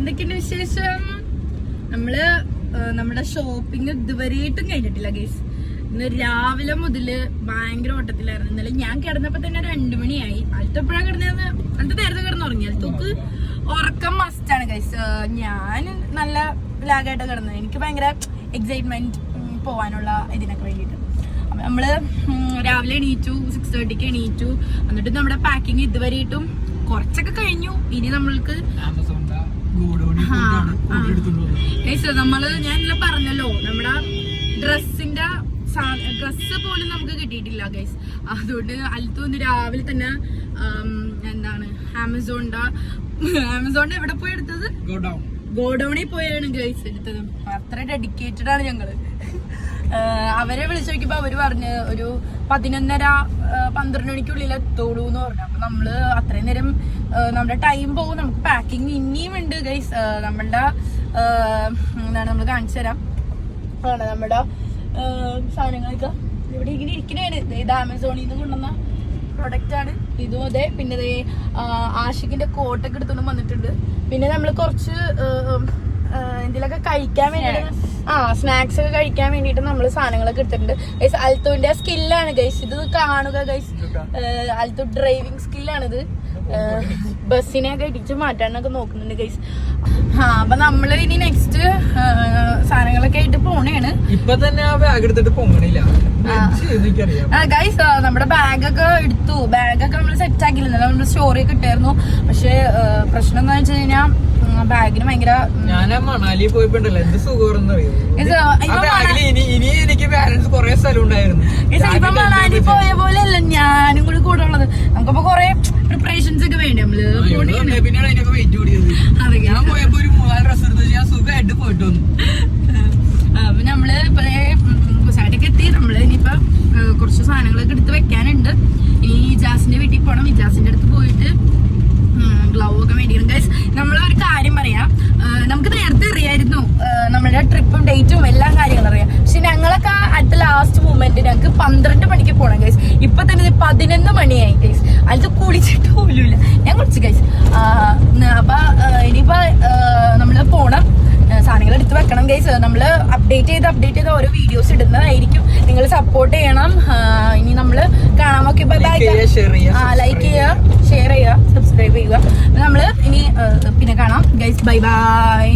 എന്തൊക്കെയുണ്ട് വിശേഷം? നമ്മുടെ ഷോപ്പിംഗ് ഇതുവരെയായിട്ടും കഴിഞ്ഞിട്ടില്ല ഗൈസ്. ഇന്ന് രാവിലെ മുതല് ഭയങ്കര ഓട്ടത്തിലായിരുന്നു. ഇന്നലെ ഞാൻ കിടന്നപ്പോ തന്നെ 2 മണിയായി. അടുത്തപ്പോഴാ കിടന്നതെന്ന് അടുത്ത നേരത്തെ കിടന്നുറങ്ങി. അടുത്തൊക്കെ ഉറക്കം മസ്റ്റാണ് ഗൈസ്. ഞാൻ നല്ല ലാഗായിട്ട് കിടന്നത്. എനിക്ക് ഭയങ്കര എക്സൈറ്റ്മെന്റ് പോവാനുള്ള ഇതിനൊക്കെ വേണ്ടിയിട്ട്. നമ്മള് രാവിലെ എണീറ്റു, 6:30 എണീറ്റു. എന്നിട്ട് നമ്മുടെ പാക്കിങ് ഇതുവരെയായിട്ടും കുറച്ചൊക്കെ കഴിഞ്ഞു. ഇനി നമ്മൾക്ക് ഞാനില്ല പറഞ്ഞല്ലോ, നമ്മുടെ ഡ്രസ്സ് പോലും നമുക്ക് കിട്ടിയിട്ടില്ല ഗൈസ്. അതുകൊണ്ട് അൽത്തൊന്ന് രാവിലെ തന്നെ ആമസോണിന്റെ എവിടെ പോയി എടുത്തത്? ഗോഡൌണിൽ പോയാണ് ഗൈസ് എടുത്തത്. അത്ര ഡെഡിക്കേറ്റഡ് ആണ് ഞങ്ങള്. അവരെ വിളിച്ചു നോക്കിയപ്പോ അവര് പറഞ്ഞ് ഒരു 11:30-12 മണിക്കുള്ളിൽ എത്തുള്ളൂ എന്ന് പറഞ്ഞു. അപ്പൊ നമ്മള് അത്രയും നേരം നമ്മുടെ ടൈം പോകും. നമുക്ക് പാക്കിങ് ഇനിയും ഉണ്ട് ഗൈസ്. നമ്മളുടെ നമ്മൾ കാണിച്ചു തരാം. നമ്മുടെ സാധനങ്ങളൊക്കെ ഇവിടെ ഇങ്ങനെ ഇരിക്കണേണ്. ഇത് ആമസോണിൽ നിന്ന് കൊണ്ടുവന്ന പ്രൊഡക്റ്റ് ആണ്. ഇതും അതെ. പിന്നെ ആഷിക്കിന്റെ കോട്ടൊക്കെ എടുത്തൊന്നും വന്നിട്ടുണ്ട്. പിന്നെ നമ്മൾ കുറച്ച് എന്തെങ്കിലുമൊക്കെ കഴിക്കാൻ വേണ്ടിയിട്ട് സ്നാക്സ് ഒക്കെ കഴിക്കാൻ വേണ്ടിയിട്ട് നമ്മള് സാധനങ്ങളൊക്കെ എടുത്തിട്ടുണ്ട് ഗൈസ്. അൽത്തുവിന്റെ സ്കില്ലാണ് ഗൈസ്. ഇത് കാണുക ഗൈസ്. അൽത്തു ഡ്രൈവിംഗ് സ്കില്ലാണിത്. ബസ്സിനെയൊക്കെ ഇടിച്ച് മാറ്റാനൊക്കെ നോക്കുന്നുണ്ട് ഗൈസ്. അപ്പൊ നമ്മള് ഇനി നെക്സ്റ്റ് സാധനങ്ങളൊക്കെ ആയിട്ട് പോണേണ്. ഇപ്പൊ തന്നെ ആ ബാഗ് എടുത്തിട്ട് പോകണില്ല ഗൈസ്. നമ്മുടെ ബാഗൊക്കെ എടുത്തു. ബാഗൊക്കെ നമ്മൾ സെറ്റ് ആക്കിയില്ല. നമ്മള് സ്റ്റോറിയൊക്കെ ഇട്ടായിരുന്നു. പക്ഷെ പ്രശ്നം എന്താ വെച്ച് കഴിഞ്ഞാൽ ബാഗിന് ഭയങ്കര ഞാൻ മണാലി പോയപ്പോണ്ടല്ലോ എന്ത് സുഖം ഇനി എനിക്ക് ബാലൻസ് കുറെ സ്ഥലം ഉണ്ടായിരുന്നു. ഇപ്പൊ മണാലി പോയ പോലെ അല്ല ഞാനും കൂടി കൂടെ ഉള്ളത്. നമുക്കിപ്പോ കൊറേ പ്രിപ്പറേഷൻസ് ഒക്കെ വേണ്ടി നമ്മള് പിന്നെയാണ് അതിനൊക്കെ വെയിറ്റ് കൂടിയത്. ഞാൻ പോയപ്പോ ഒരു 3-4 ഡ്രസ് എടുത്ത് ഞാൻ സുഖമായിട്ട് പോയിട്ട് വന്നു. അപ്പൊ നമ്മള് സൈഡൊക്കെ എത്തി. നമ്മള് ഇനിയിപ്പൊ കുറച്ച് സാധനങ്ങളൊക്കെ എടുത്ത് വെക്കാനുണ്ട്. ഈ ഇജാസിന്റെ വീട്ടിൽ പോണം. ഇജാസിന്റെ അടുത്ത് പോയിട്ട് ഗ്ലൗ ഒക്കെ മേടിക്കണം ഗൈസ്. നമ്മളൊരു കാര്യം പറയാം, നമുക്ക് നേരത്തെ അറിയായിരുന്നു നമ്മളുടെ ട്രിപ്പും ഡേറ്റും എല്ലാ കാര്യങ്ങളും അറിയാം. പക്ഷെ ഞങ്ങളൊക്കെ അടുത്ത ലാസ്റ്റ് മൂമെന്റ് ഞങ്ങൾക്ക് 12 മണിക്ക് പോകണം ഗൈസ്. ഇപ്പൊ തന്നെ 11 മണിയായി ഗൈസ്. അത് കുളിച്ചിട്ട് പോലുമില്ല. ഞാൻ കുളിച്ചു ഗൈസ്. അപ്പൊ ഇനിയിപ്പോ നമ്മള് പോണം. സാധനങ്ങൾ എടുത്ത് വെക്കണം ഗൈസ്. നമ്മള് അപ്ഡേറ്റ് ചെയ്ത് ഓരോ വീഡിയോസ് ഇടുന്നതായിരിക്കും. നിങ്ങൾ സപ്പോർട്ട് ചെയ്യണം. ഇനി നമ്മള് കാണാൻ നോക്കി ലൈക്ക് ചെയ്യുക, ഷെയർ ചെയ്യുക, സബ്സ്ക്രൈബ് ചെയ്യുക. നമ്മള് ഇനി പിന്നെ കാണാം ഗൈസ്. Bye bye.